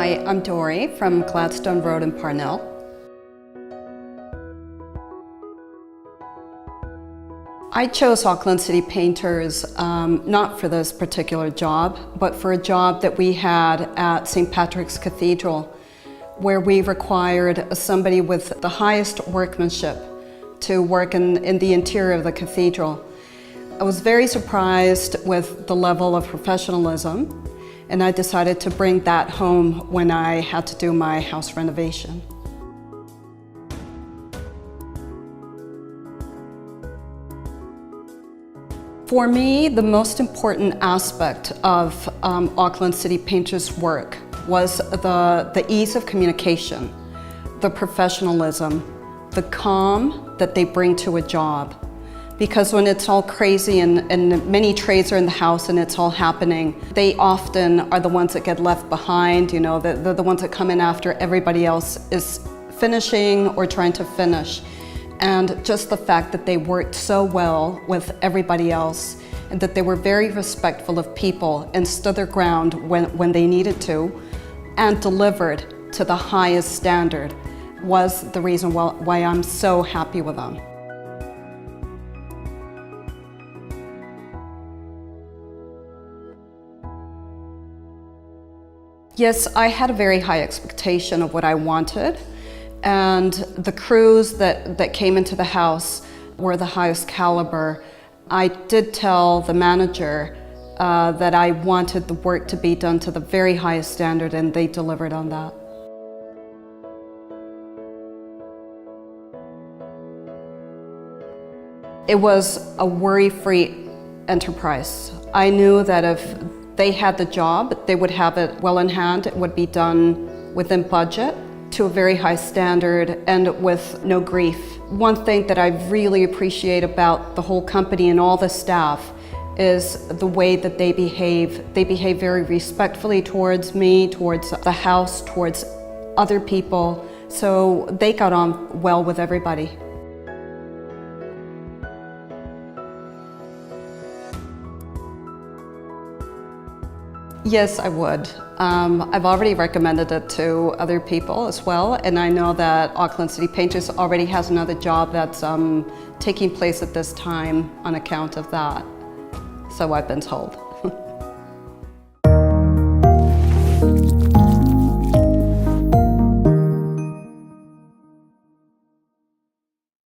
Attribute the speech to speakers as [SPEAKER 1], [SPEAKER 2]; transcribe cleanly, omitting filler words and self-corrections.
[SPEAKER 1] Hi, I'm Dori from Gladstone Road in Parnell. I chose Auckland City Painters not for this particular job, but for a job that we had at St. Patrick's Cathedral, where we required somebody with the highest workmanship to work in the interior of the cathedral. I was very surprised with the level of professionalism, and I decided to bring that home when I had to do my house renovation. For me, the most important aspect of Auckland City Painters' work was the ease of communication, the professionalism, the calm that they bring to a job. Because when it's all crazy and many trades are in the house and it's all happening, they often are the ones that get left behind. You know, they're the ones that come in after everybody else is finishing or trying to finish. And just the fact that they worked so well with everybody else and that they were very respectful of people and stood their ground when they needed to and delivered to the highest standard was the reason why I'm so happy with them. Yes, I had a very high expectation of what I wanted, and the crews that came into the house were the highest caliber. I did tell the manager that I wanted the work to be done to the very highest standard, and they delivered on that. It was a worry-free enterprise. I knew that if they had the job, they would have it well in hand. It would be done within budget, to a very high standard, and with no grief. One thing that I really appreciate about the whole company and all the staff is the way that they behave. They behave very respectfully towards me, towards the house, towards other people. So they got on well with everybody. Yes, I would. I've already recommended it to other people as well, and I know that Auckland City Painters already has another job that's taking place at this time on account of that. So I've been told.